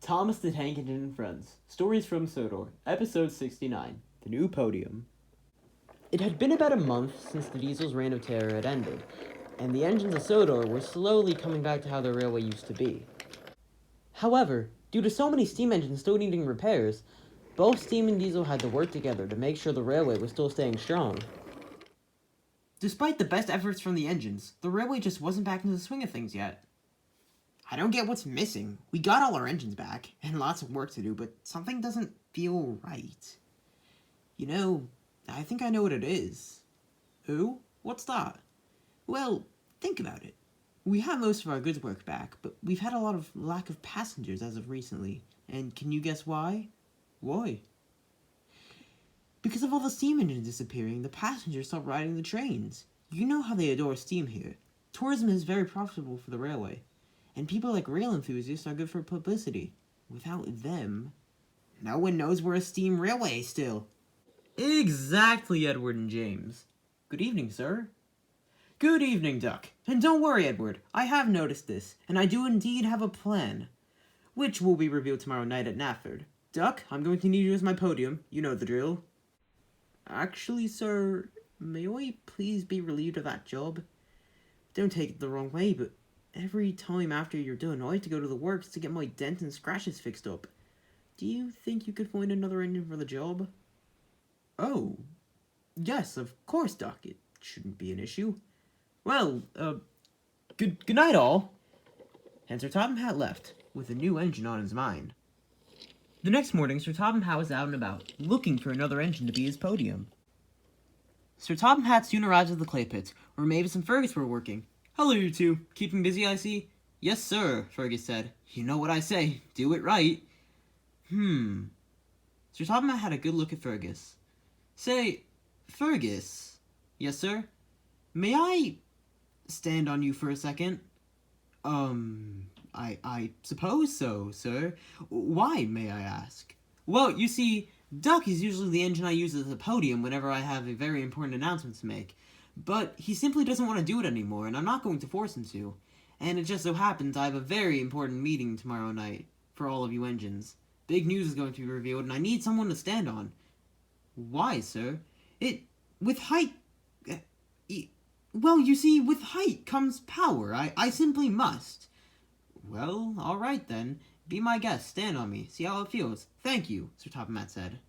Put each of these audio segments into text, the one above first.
Thomas the Tank Engine and Friends. Stories from Sodor. Episode 69. The New Podium. It had been about a month since the Diesel's reign of terror had ended, and the engines of Sodor were slowly coming back to how the railway used to be. However, due to so many steam engines still needing repairs, both Steam and Diesel had to work together to make sure the railway was still staying strong. Despite the best efforts from the engines, the railway just wasn't back into the swing of things yet. I don't get what's missing. We got all our engines back, and lots of work to do, but something doesn't feel right. You know, I think I know what it is. Who? What's that? Well, think about it. We have most of our goods work back, but we've had a lot of lack of passengers as of recently. And can you guess why? Why? Because of all the steam engines disappearing, the passengers stopped riding the trains. You know how they adore steam here. Tourism is very profitable for the railway. And people like rail enthusiasts are good for publicity. Without them, no one knows we're a steam railway still. Exactly, Edward and James. Good evening, sir. Good evening, Duck. And don't worry, Edward. I have noticed this, and I do indeed have a plan, which will be revealed tomorrow night at Nafford. Duck, I'm going to need you as my podium. You know the drill. Actually, sir, may I please be relieved of that job? Don't take it the wrong way, but every time after you're done, I have to go to the works to get my dents and scratches fixed up. Do you think you could find another engine for the job? Oh, yes, of course, Doc. It shouldn't be an issue. Well, good night, all. And Sir Topham Hatt left, with a new engine on his mind. The next morning, Sir Topham Hatt was out and about, looking for another engine to be his podium. Sir Topham Hatt soon arrived at the clay pits, where Mavis and Fergus were working. Hello, you two. Keeping busy, I see? Yes, sir, Fergus said. You know what I say. Do it right. Sir Topham Hatt had a good look at Fergus. Say, Fergus. Yes, sir? May I stand on you for a second? I suppose so, sir. Why, may I ask? Well, you see, Duck is usually the engine I use as a podium whenever I have a very important announcement to make. But he simply doesn't want to do it anymore, and I'm not going to force him to. And it just so happens I have a very important meeting tomorrow night for all of you engines. Big news is going to be revealed, and I need someone to stand on. Why, sir? With height... well, you see, with height comes power. I simply must. Well, all right then. Be my guest. Stand on me. See how it feels. Thank you, Sir Topham Hatt said.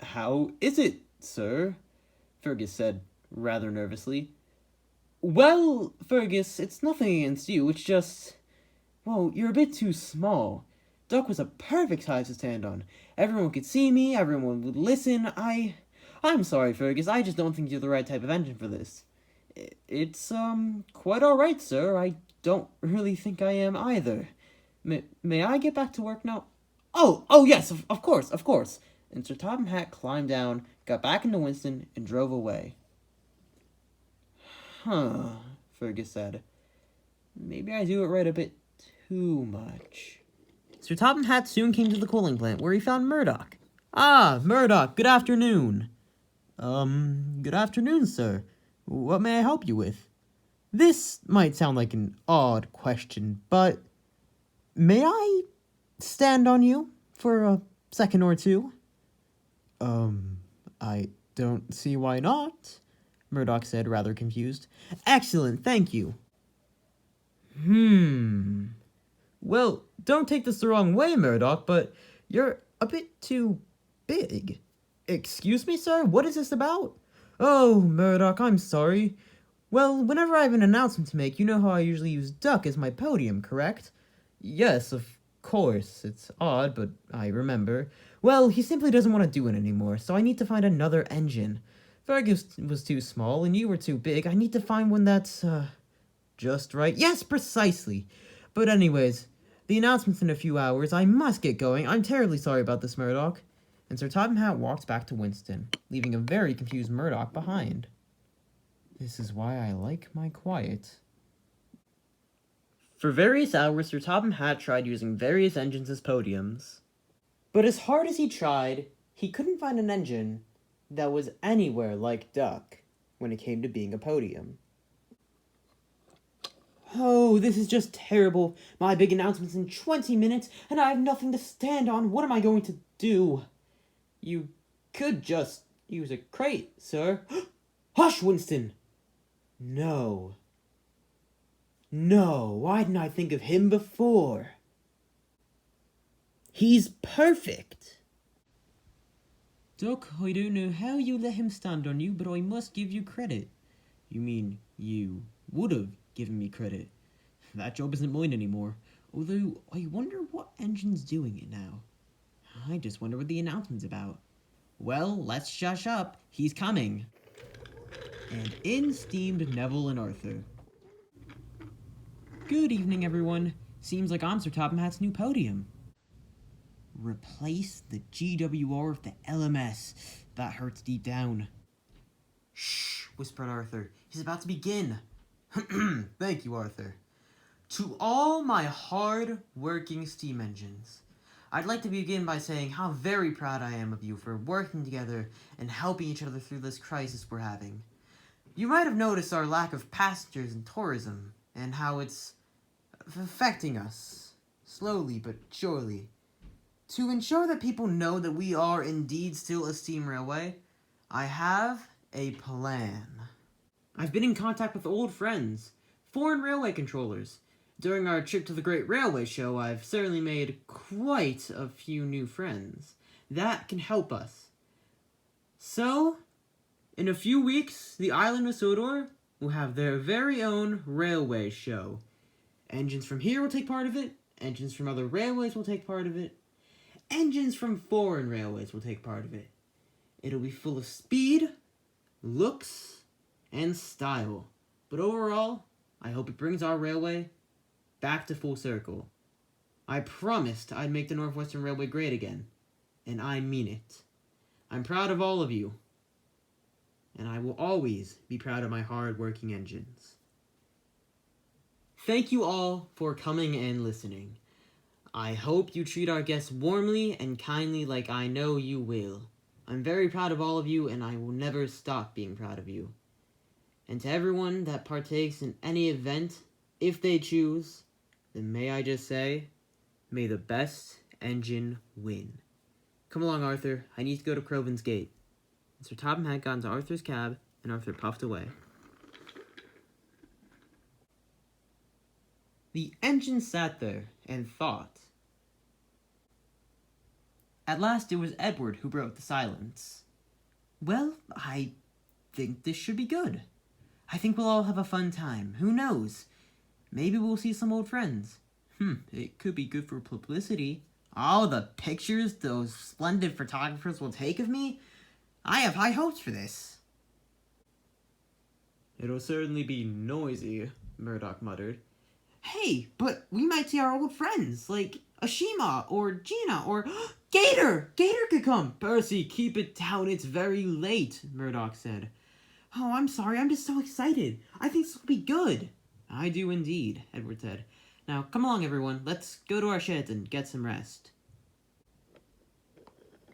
How is it, sir? Fergus said, rather nervously. Well, Fergus, it's nothing against you. It's just... well, you're a bit too small. Duck was a perfect size to stand on. Everyone could see me, everyone would listen. I'm sorry, Fergus, I just don't think you're the right type of engine for this. It's, quite alright, sir. I don't really think I am either. May I get back to work now? Oh, yes, of course. And Sir Topham Hatt climbed down, got back into Winston, and drove away. Fergus said. Maybe I do it right a bit too much. Sir Topham Hatt soon came to the cooling plant, where he found Murdoch. Ah, Murdoch, good afternoon. Good afternoon, sir. What may I help you with? This might sound like an odd question, but may I stand on you for a second or two? I don't see why not, Murdoch said, rather confused. Excellent, thank you. Well, don't take this the wrong way, Murdoch, but you're a bit too big. Excuse me, sir? What is this about? Oh, Murdoch, I'm sorry. Well, whenever I have an announcement to make, you know how I usually use Duck as my podium, correct? Yes, of course. It's odd, but I remember. Well, he simply doesn't want to do it anymore, so I need to find another engine. Fergus was too small, and you were too big. I need to find one that's, just right. Yes, precisely. But anyways, the announcement's in a few hours. I must get going. I'm terribly sorry about this, Murdoch. And Sir Topham Hatt walked back to Winston, leaving a very confused Murdoch behind. This is why I like my quiet. For various hours, Sir Topham Hatt tried using various engines as podiums. But as hard as he tried, he couldn't find an engine that was anywhere like Duck when it came to being a podium. Oh, this is just terrible. My big announcement's in 20 minutes, and I have nothing to stand on. What am I going to do? You could just use a crate, sir. Hush, Winston! No. No, why didn't I think of him before? He's perfect. Doc, I don't know how you let him stand on you, but I must give you credit. You mean you would have given me credit? That job isn't mine anymore. Although, I wonder what engine's doing it now. I just wonder what the announcement's about. Well, let's shush up. He's coming. And in steamed Neville and Arthur. Good evening, everyone. Seems like I'm Sir Topham Hatt's new podium. Replace the GWR with the LMS. That hurts deep down. Shh, whispered Arthur. He's about to begin. Thank you, Arthur. To all my hard-working steam engines, I'd like to begin by saying how very proud I am of you for working together and helping each other through this crisis we're having. You might have noticed our lack of passengers in tourism and how it's affecting us, slowly but surely. To ensure that people know that we are indeed still a steam railway, I have a plan. I've been in contact with old friends, foreign railway controllers. During our trip to the Great Railway Show, I've certainly made quite a few new friends. That can help us. So, in a few weeks, the island of Sodor will have their very own railway show. Engines from here will take part of it, engines from other railways will take part of it, engines from foreign railways will take part of it. It'll be full of speed, looks, and style. But overall, I hope it brings our railway back to full circle. I promised I'd make the Northwestern Railway great again, and I mean it. I'm proud of all of you, and I will always be proud of my hard-working engines. Thank you all for coming and listening. I hope you treat our guests warmly and kindly like I know you will. I'm very proud of all of you, and I will never stop being proud of you. And to everyone that partakes in any event, if they choose, then may I just say, may the best engine win. Come along, Arthur. I need to go to Crovan's Gate. And Sir Topham Hatt got into Arthur's cab, and Arthur puffed away. The engine sat there and thought. At last it was Edward who broke the silence. Well, I think this should be good. I think we'll all have a fun time. Who knows? Maybe we'll see some old friends. It could be good for publicity. Oh, the pictures those splendid photographers will take of me? I have high hopes for this. It'll certainly be noisy, Murdoch muttered. Hey, but we might see our old friends, like Ashima, or Gina, or Gator! Gator could come! Percy, keep it down, it's very late, Murdoch said. Oh, I'm sorry, I'm just so excited. I think this will be good. I do indeed, Edward said. Now, come along, everyone. Let's go to our sheds and get some rest.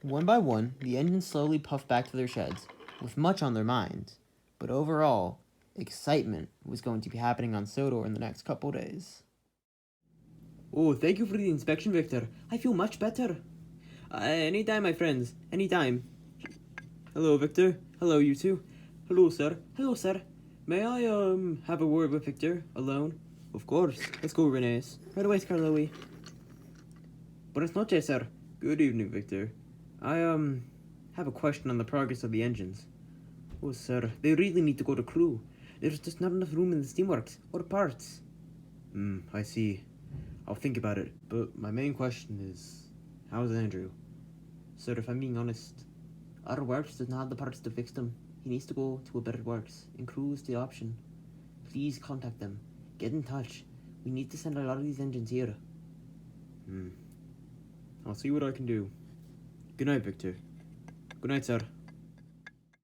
One by one, the engines slowly puffed back to their sheds, with much on their minds. But overall, excitement was going to be happening on Sodor in the next couple days. Oh, thank you for the inspection, Victor. I feel much better. Anytime, my friends. Anytime. Hello, Victor. Hello, you two. Hello, sir. Hello, sir. May I, have a word with Victor, alone? Of course. Let's go, Renes. Right away, Scarlowy. Buenas noches, sir. Good evening, Victor. I, have a question on the progress of the engines. Oh, sir, they really need to go to crew. There's just not enough room in the steamworks, or parts. I see. I'll think about it. But my main question is, how's Andrew? Sir, if I'm being honest, our works does not have the parts to fix them. He needs to go to a better works, and crew is the option. Please contact them. Get in touch. We need to send a lot of these engines here. I'll see what I can do. Good night, Victor. Good night, sir.